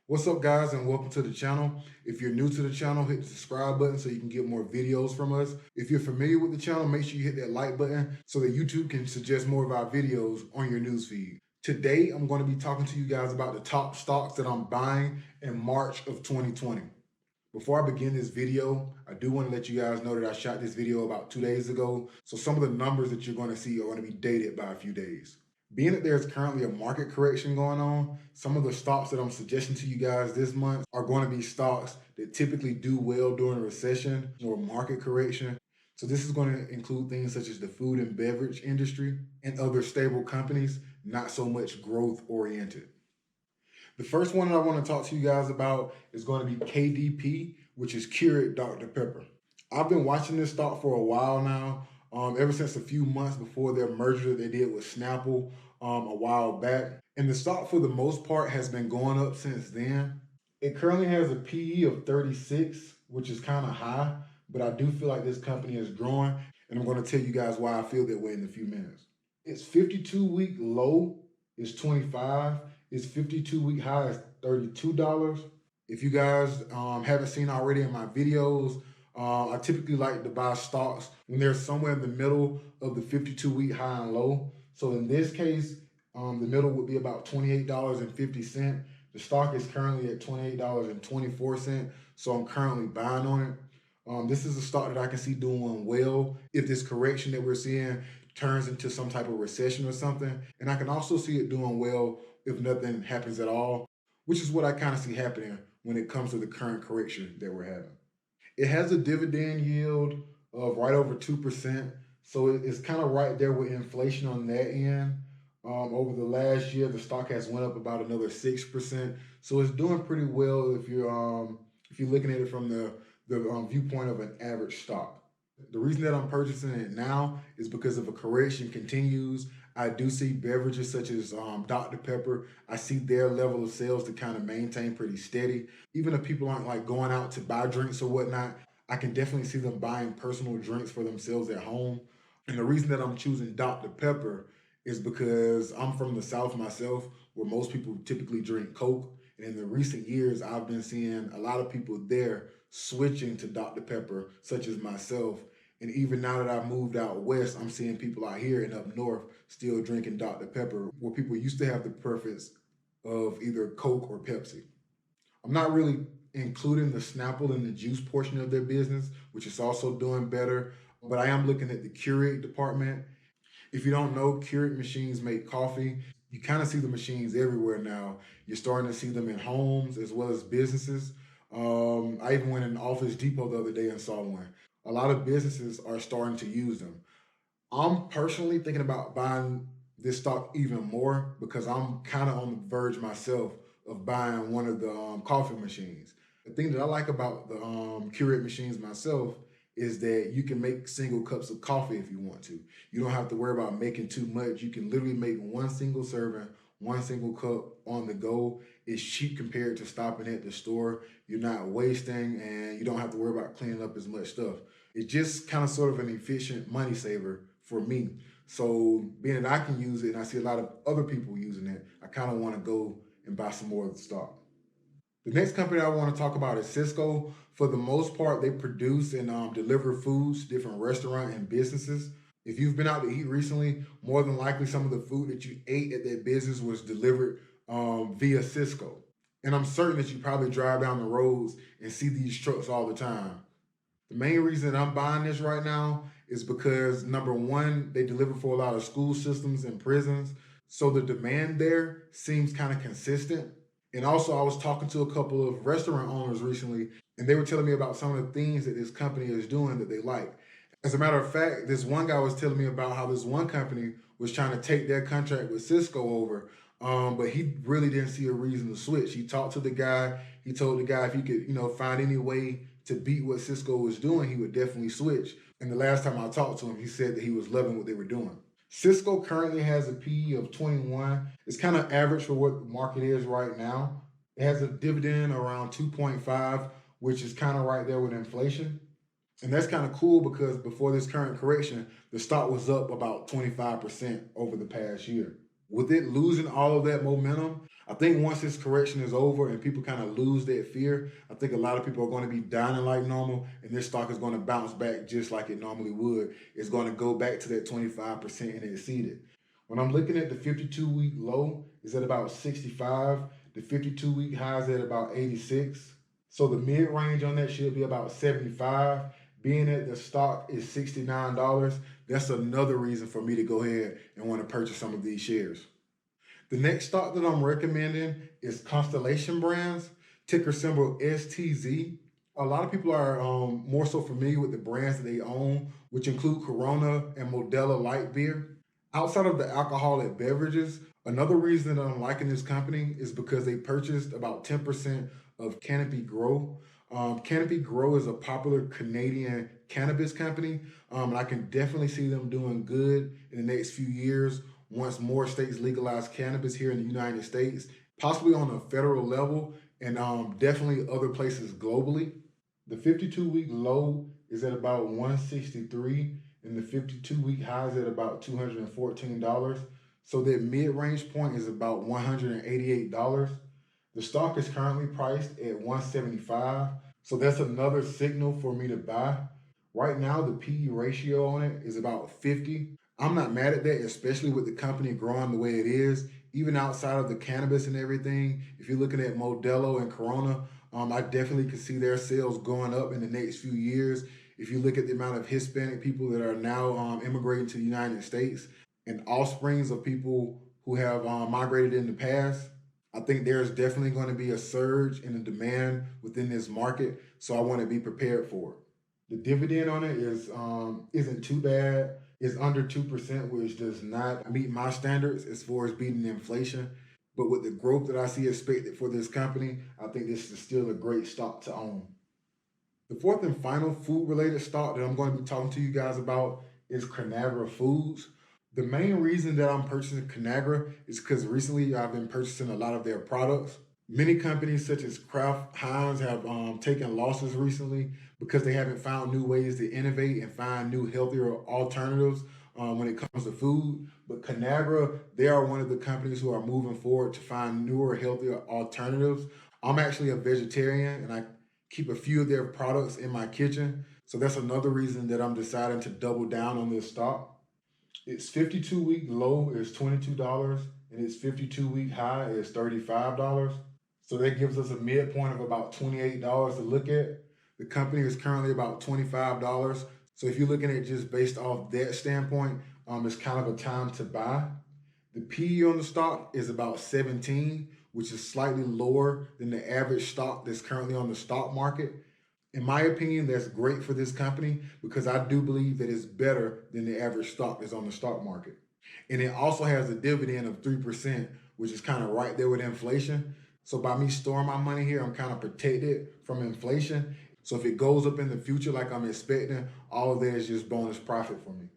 What's up, guys, and welcome to the channel. If you're new to the channel, hit the subscribe button so you can get more videos from us. If you're familiar with the channel, make sure you hit that like button so that YouTube can suggest more of our videos on your newsfeed. Today, I'm going to be talking to you guys about the top stocks that I'm buying in March of 2020. Before I begin this video, I do want to let you guys know that I shot this video about 2 days ago, so some of the numbers that you're going to see are going to be dated by a few days. Being that there's currently a market correction going on, some of the stocks that I'm suggesting to you guys this month are going to be stocks that typically do well during a recession or market correction. So this is going to include things such as the food and beverage industry and other stable companies, not so much growth oriented. The first one that I want to talk to you guys about is going to be KDP, which is Keurig Dr. Pepper. I've been watching this stock for a while now, ever since a few months before their merger that they did with Snapple a while back. And the stock, for the most part, has been going up since then. It currently has a PE of 36, which is kind of high, but I do feel like this company is growing, and I'm going to tell you guys why I feel that way in a few minutes. Its 52-week low is 25. Its 52-week high is $32. If you guys haven't seen already in my videos, I typically like to buy stocks when they're somewhere in the middle of the 52-week high and low. So in this case, the middle would be about $28.50. The stock is currently at $28.24, so I'm currently buying on it. This is a stock that I can see doing well if this correction that we're seeing turns into some type of recession or something. And I can also see it doing well if nothing happens at all, which is what I kind of see happening when it comes to the current correction that we're having. It has a dividend yield of right over 2%, so it's kind of right there with inflation on that end. Over the last year, the stock has went up about another 6%, so it's doing pretty well if you're looking at it from the viewpoint of an average stock. The reason that I'm purchasing it now is because if a correction continues, I do see beverages such as Dr. Pepper. I see their level of sales to kind of maintain pretty steady. Even if people aren't like going out to buy drinks or whatnot, I can definitely see them buying personal drinks for themselves at home. And the reason that I'm choosing Dr. Pepper is because I'm from the South myself, where most people typically drink Coke. And in the recent years, I've been seeing a lot of people there switching to Dr. Pepper, such as myself. And even now that I've moved out west, I'm seeing people out here and up north still drinking Dr. Pepper, where people used to have the preference of either Coke or Pepsi. I'm not really including the Snapple and the juice portion of their business, which is also doing better, but I am looking at the Keurig department. If you don't know, Keurig machines make coffee. You kind of see the machines everywhere now. You're starting to see them in homes as well as businesses. I even went in Office Depot the other day and saw one. A lot of businesses are starting to use them. I'm personally thinking about buying this stock even more because I'm kind of on the verge myself of buying one of the coffee machines. The thing that I like about the Keurig machines myself is that you can make single cups of coffee if you want to. You don't have to worry about making too much. You can literally make one single serving, one single cup on the go. It's cheap compared to stopping at the store. You're not wasting and you don't have to worry about cleaning up as much stuff. It's just kind of sort of an efficient money saver for me. So being that I can use it and I see a lot of other people using it, I kind of want to go and buy some more of the stock. The next company I want to talk about is CSCO. For the most part, they produce and deliver foods to different restaurants and businesses. If you've been out to eat recently, more than likely some of the food that you ate at that business was delivered via CSCO. And I'm certain that you probably drive down the roads and see these trucks all the time. The main reason that I'm buying this right now is because, number one, they deliver for a lot of school systems and prisons. So the demand there seems kind of consistent. And also, I was talking to a couple of restaurant owners recently, and they were telling me about some of the things that this company is doing that they like. As a matter of fact, this one guy was telling me about how this one company was trying to take their contract with Cisco over, but he really didn't see a reason to switch. He talked to the guy. He told the guy if he could, find any way to beat what Cisco was doing, he would definitely switch. And the last time I talked to him, he said that he was loving what they were doing. Cisco currently has a PE of 21. It's kind of average for what the market is right now. It has a dividend around 2.5, which is kind of right there with inflation. And that's kind of cool because before this current correction, the stock was up about 25% over the past year. With it losing all of that momentum, I think once this correction is over and people kind of lose that fear, I think a lot of people are going to be dining like normal, and this stock is going to bounce back just like it normally would. It's going to go back to that 25% and exceed it. When I'm looking at the 52-week low, is at about 65. The 52-week high is at about 86. So the mid-range on that should be about 75. Being that the stock is $69, that's another reason for me to go ahead and want to purchase some of these shares. The next stock that I'm recommending is Constellation Brands, ticker symbol STZ. A lot of people are more so familiar with the brands that they own, which include Corona and Modelo Light Beer. Outside of the alcoholic beverages, another reason that I'm liking this company is because they purchased about 10% of Canopy Grow. Canopy Grow is a popular Canadian cannabis company, and I can definitely see them doing good in the next few years once more states legalize cannabis here in the United States, possibly on a federal level, and definitely other places globally. The 52-week low is at about 163, and the 52-week high is at about $214. So that mid-range point is about $188. The stock is currently priced at 175, so that's another signal for me to buy. Right now, the PE ratio on it is about 50. I'm not mad at that, especially with the company growing the way it is. Even outside of the cannabis and everything, if you're looking at Modelo and Corona, I definitely could see their sales going up in the next few years. If you look at the amount of Hispanic people that are now immigrating to the United States and offsprings of people who have migrated in the past, I think there's definitely going to be a surge in the demand within this market, so I want to be prepared for it. The dividend on it isn't too bad. It's under 2%, which does not meet my standards as far as beating inflation. But with the growth that I see expected for this company, I think this is still a great stock to own. The fourth and final food-related stock that I'm going to be talking to you guys about is Conagra Foods. The main reason that I'm purchasing Conagra is because recently I've been purchasing a lot of their products. Many companies such as Kraft Heinz have taken losses recently because they haven't found new ways to innovate and find new healthier alternatives when it comes to food. But Conagra, they are one of the companies who are moving forward to find newer, healthier alternatives. I'm actually a vegetarian and I keep a few of their products in my kitchen. So that's another reason that I'm deciding to double down on this stock. Its 52-week low is $22 and its 52-week high is $35. So that gives us a midpoint of about $28 to look at. The company is currently about $25. So if you're looking at just based off that standpoint, it's kind of a time to buy. The PE on the stock is about 17, which is slightly lower than the average stock that's currently on the stock market. In my opinion, that's great for this company because I do believe that it's better than the average stock that's on the stock market. And it also has a dividend of 3%, which is kind of right there with inflation. So by me storing my money here, I'm kind of protected from inflation. So if it goes up in the future like I'm expecting, all of that is just bonus profit for me.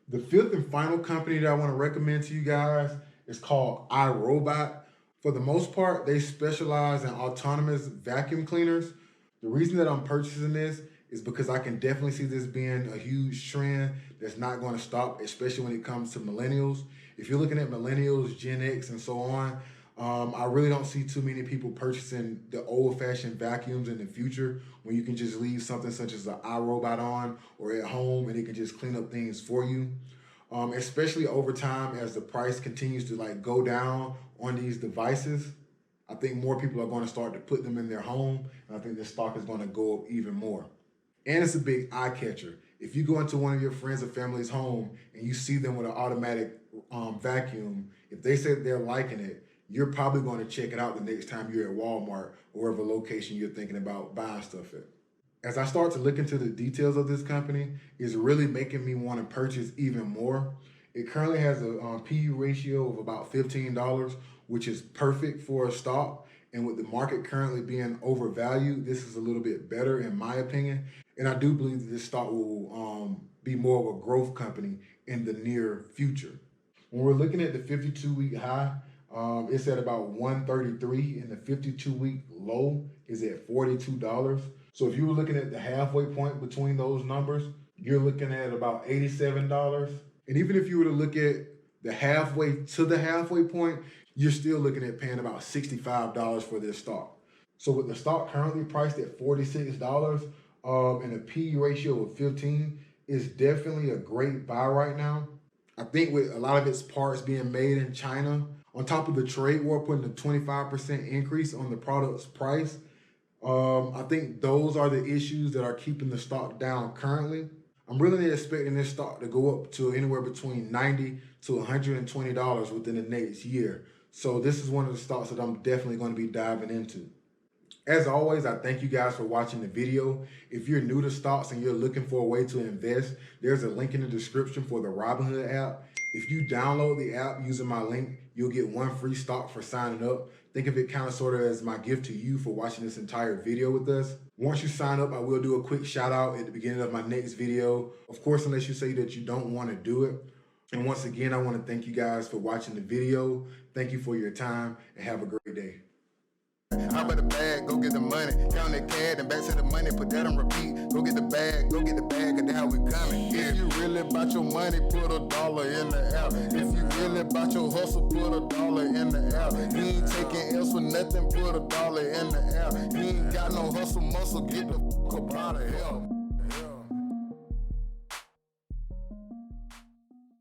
The fifth and final company that I want to recommend to you guys is called iRobot. For the most part, they specialize in autonomous vacuum cleaners. The reason that I'm purchasing this is because I can definitely see this being a huge trend that's not going to stop, especially when it comes to millennials. If you're looking at millennials, Gen X, and so on, I really don't see too many people purchasing the old-fashioned vacuums in the future when you can just leave something such as the iRobot on or at home and it can just clean up things for you. Especially over time as the price continues to go down on these devices, I think more people are going to start to put them in their home, and I think this stock is going to go up even more. And it's a big eye catcher. If you go into one of your friends or family's home and you see them with an automatic vacuum, if they say they're liking it, you're probably going to check it out the next time you're at Walmart or wherever location you're thinking about buying stuff at. As I start to look into the details of this company, it's really making me want to purchase even more. It currently has a PE ratio of about $15, which is perfect for a stock. And with the market currently being overvalued, this is a little bit better in my opinion. And I do believe that this stock will be more of a growth company in the near future. When we're looking at the 52-week high, it's at about 133 and the 52-week low is at $42. So if you were looking at the halfway point between those numbers, you're looking at about $87. And even if you were to look at the halfway to the halfway point, you're still looking at paying about $65 for this stock. So with the stock currently priced at $46 and a P ratio of 15, it's definitely a great buy right now. I think with a lot of its parts being made in China, on top of the trade war putting a 25% increase on the product's price, I think those are the issues that are keeping the stock down currently. I'm really expecting this stock to go up to anywhere between $90 to $120 within the next year. So this is one of the stocks that I'm definitely going to be diving into. As always, I thank you guys for watching the video. If you're new to stocks and you're looking for a way to invest, there's a link in the description for the Robinhood app. If you download the app using my link, you'll get one free stock for signing up. Think of it kind of sort of as my gift to you for watching this entire video with us. Once you sign up, I will do a quick shout out at the beginning of my next video. Of course, unless you say that you don't want to do it. And once again, I want to thank you guys for watching the video. Thank you for your time and have a great day. How about the bag, go get the money, count that cash and back to the money, put that on repeat. Go get the bag, cause that's how we coming. If you really about your money, put $1 in the air. If you really about your hustle, put $1 in the air. You ain't taking else for nothing, put $1 in the air. You ain't got no hustle muscle, get the fuck up out of here.